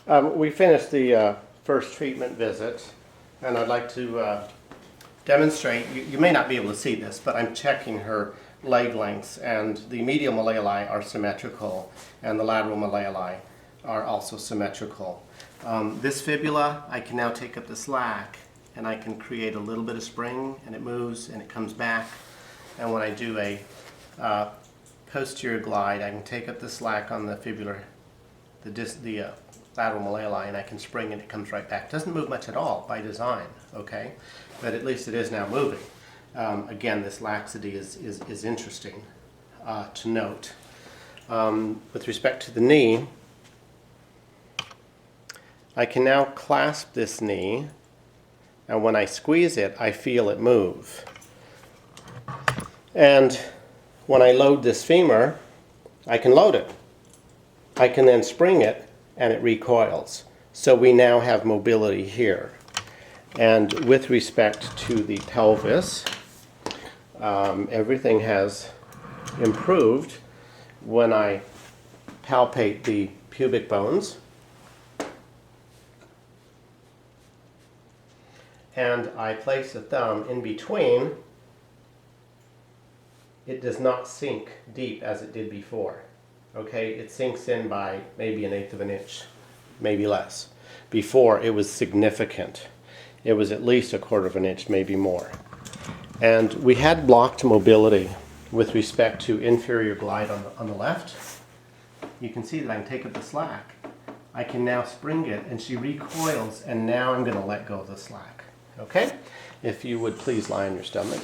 We finished the first treatment visit, and I'd like to demonstrate. You may not be able to see this, but I'm checking her leg lengths, and the medial malleoli are symmetrical, and the lateral malleoli are also symmetrical. This fibula, I can now take up the slack, and I can create a little bit of spring, and it moves, and it comes back. And when I do a posterior glide, I can take up the slack on the fibular, the lateral malleoli, and I can spring and it comes right back. It doesn't move much at all by design, okay? But at least it is now moving. Again, this laxity is interesting to note. With respect to the knee, I can now clasp this knee, and when I squeeze it, I feel it move. And when I load this femur, I can load it. I can then spring it, and it recoils. So we now have mobility here. And with respect to the pelvis, everything has improved when I palpate the pubic bones. And I place a thumb in between. It does not sink deep as it did before. Okay, it sinks in by maybe 1/8 of an inch, maybe less. Before, it was significant. It was at least 1/4 of an inch, maybe more. And we had blocked mobility with respect to inferior glide on the left. You can see that I can take up the slack. I can now spring it, and she recoils, and now I'm going to let go of the slack. Okay? If you would please lie on your stomach.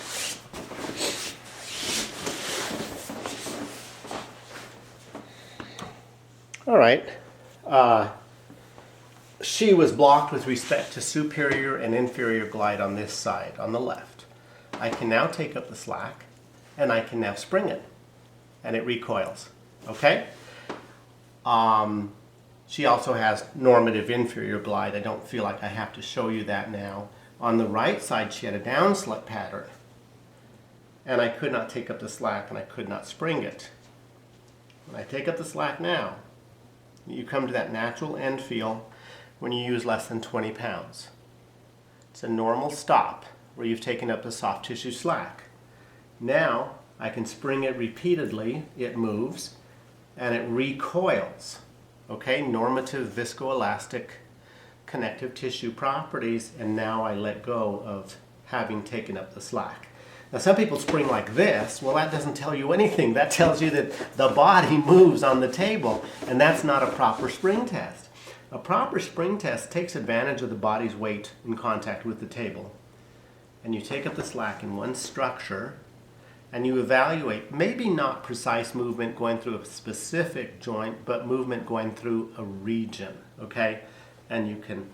All right. She was blocked with respect to superior and inferior glide on this side, on the left. I can now take up the slack, and I can now spring it, and it recoils. Okay? She also has normative inferior glide. I don't feel like I have to show you that now. On the right side, she had a downslip pattern, and I could not take up the slack, and I could not spring it. When I take up the slack now, you come to that natural end feel when you use less than 20 pounds. It's a normal stop where you've taken up the soft tissue slack. Now I can spring it repeatedly, it moves, and it recoils. Okay, normative viscoelastic connective tissue properties, and now I let go of having taken up the slack. Now some people spring like this. Well, that doesn't tell you anything. That tells you that the body moves on the table, and that's not a proper spring test. A proper spring test takes advantage of the body's weight in contact with the table. And you take up the slack in one structure, and you evaluate, maybe not precise movement going through a specific joint, but movement going through a region, okay? And you can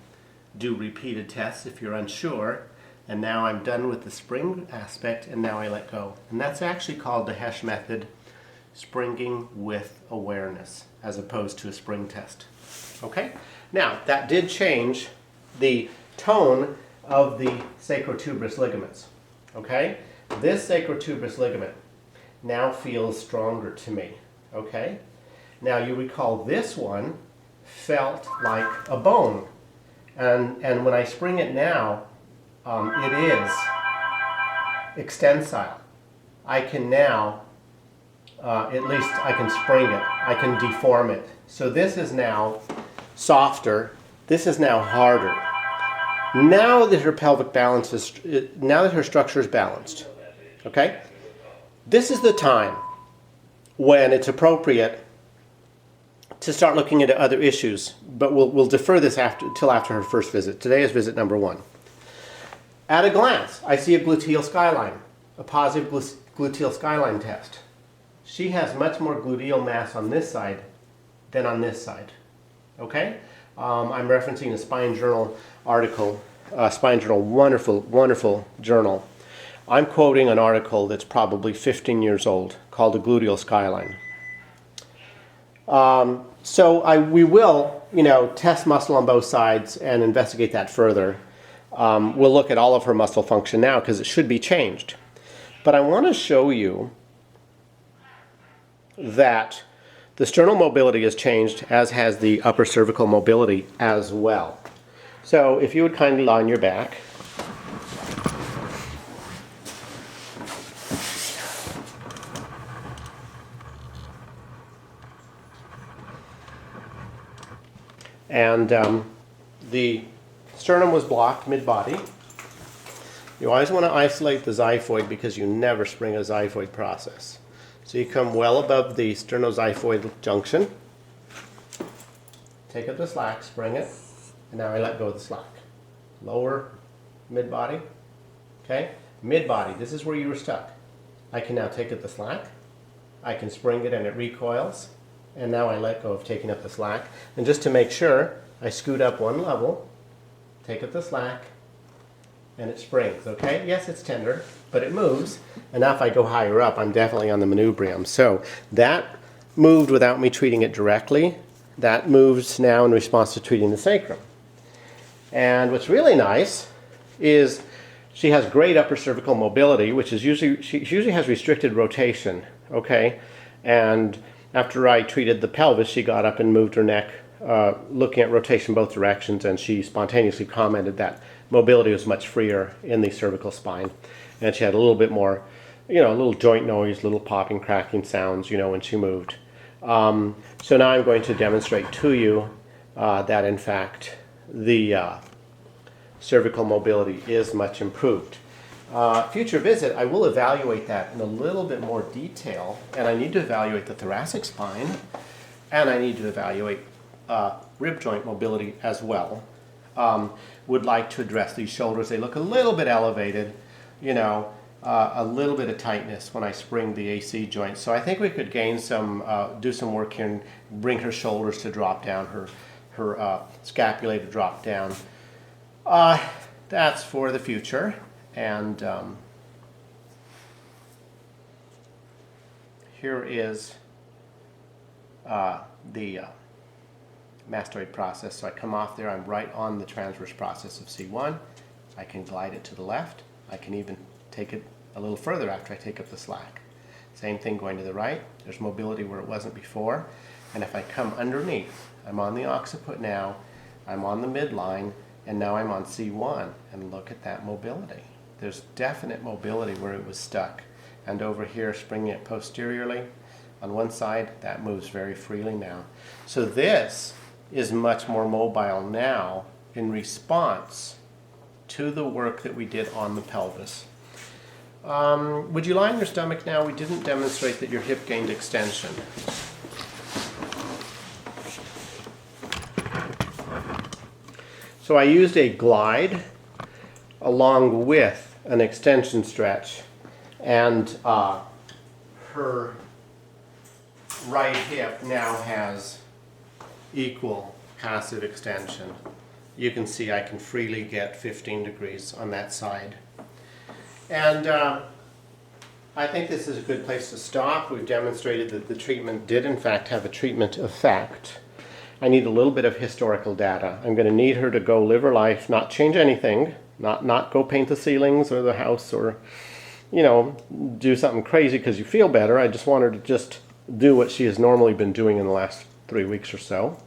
do repeated tests if you're unsure. And now I'm done with the spring aspect, and now I let go. And that's actually called the Hesch method, springing with awareness, as opposed to a spring test. Okay? Now, that did change the tone of the sacrotuberous ligaments. Okay? This sacrotuberous ligament now feels stronger to me. Okay? Now, you recall this one felt like a bone. And when I spring it now, it is extensile. I can now, at least I can spring it. I can deform it. So this is now softer. This is now harder. Now that her pelvic balance is, now that her structure is balanced, okay? This is the time when it's appropriate to start looking into other issues, but we'll defer this till after her first visit. Today is visit number 1. At a glance, I see a gluteal skyline, a positive gluteal skyline test. She has much more gluteal mass on this side than on this side. Okay? I'm referencing a Spine Journal article, Spine Journal, wonderful, wonderful journal. I'm quoting an article that's probably 15 years old called the gluteal skyline. We will, test muscle on both sides and investigate that further. We'll look at all of her muscle function now because it should be changed. But I want to show you that The sternal mobility has changed, as has the upper cervical mobility as well. So if you would kindly lie on your back. And the sternum was blocked mid-body. You always want to isolate the xiphoid because you never spring a xiphoid process. So you come well above the sternoxiphoid junction. Take up the slack, spring it, and now I let go of the slack. Lower mid-body. Okay? Mid-body, this is where you were stuck. I can now take up the slack. I can spring it and it recoils. And now I let go of taking up the slack. And just to make sure, I scoot up one level, take up the slack, and it springs, okay? Yes, it's tender, but it moves. And now if I go higher up, I'm definitely on the manubrium. So that moved without me treating it directly. That moves now in response to treating the sacrum. And what's really nice is she has great upper cervical mobility, which is usually, she usually has restricted rotation, okay? And after I treated the pelvis, she got up and moved her neck, looking at rotation both directions, and she spontaneously commented that mobility was much freer in the cervical spine. And she had a little bit more, you know, a little joint noise, little popping, cracking sounds, you know, when she moved. So now I'm going to demonstrate to you that, in fact, the cervical mobility is much improved. Future visit, I will evaluate that in a little bit more detail, and I need to evaluate the thoracic spine, and I need to evaluate rib joint mobility as well. Would like to address these shoulders. They look a little bit elevated, you know, a little bit of tightness when I spring the AC joint. So I think we could gain some, do some work here and bring her shoulders to drop down, her scapulae to drop down. That's for the future. And here is the mastoid process. So I come off there, I'm right on the transverse process of C1. I can glide it to the left. I can even take it a little further after I take up the slack. Same thing going to the right. There's mobility where it wasn't before. And if I come underneath, I'm on the occiput now, I'm on the midline, and now I'm on C1. And look at that mobility. There's definite mobility where it was stuck. And over here, springing it posteriorly on one side, that moves very freely now. So this is much more mobile now in response to the work that we did on the pelvis. Would you lie on your stomach now? We didn't demonstrate that your hip gained extension. So I used a glide along with an extension stretch, and her right hip now has equal passive extension. You can see I can freely get 15 degrees on that side. And I think this is a good place to stop. We've demonstrated that the treatment did in fact have a treatment effect. I need a little bit of historical data. I'm going to need her to go live her life, not change anything, not go paint the ceilings or the house or, you know, do something crazy because you feel better. I just want her to just do what she has normally been doing in the last 3 weeks or so,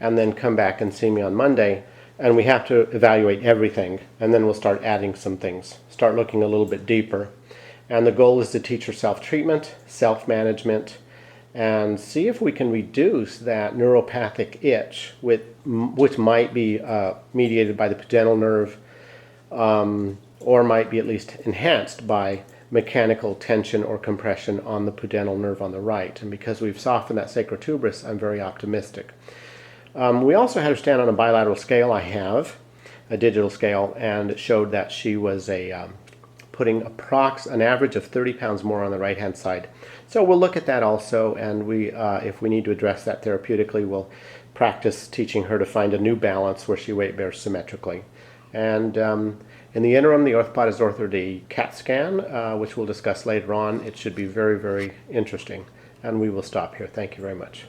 and then come back and see me on Monday. And we have to evaluate everything, and then we'll start adding some things, start looking a little bit deeper. And the goal is to teach her self-treatment, self-management, and see if we can reduce that neuropathic itch, which might be mediated by the pudendal nerve, or might be at least enhanced by mechanical tension or compression on the pudendal nerve on the right. And because we've softened that sacrotuberous, I'm very optimistic. We also had her stand on a bilateral scale. I have a digital scale, and it showed that she was putting an average of 30 pounds more on the right-hand side. So we'll look at that also, and if we need to address that therapeutically, we'll practice teaching her to find a new balance where she weight bears symmetrically. And in the interim, the orthopod has ordered a CAT scan, which we'll discuss later on. It should be very, very interesting. And we will stop here. Thank you very much.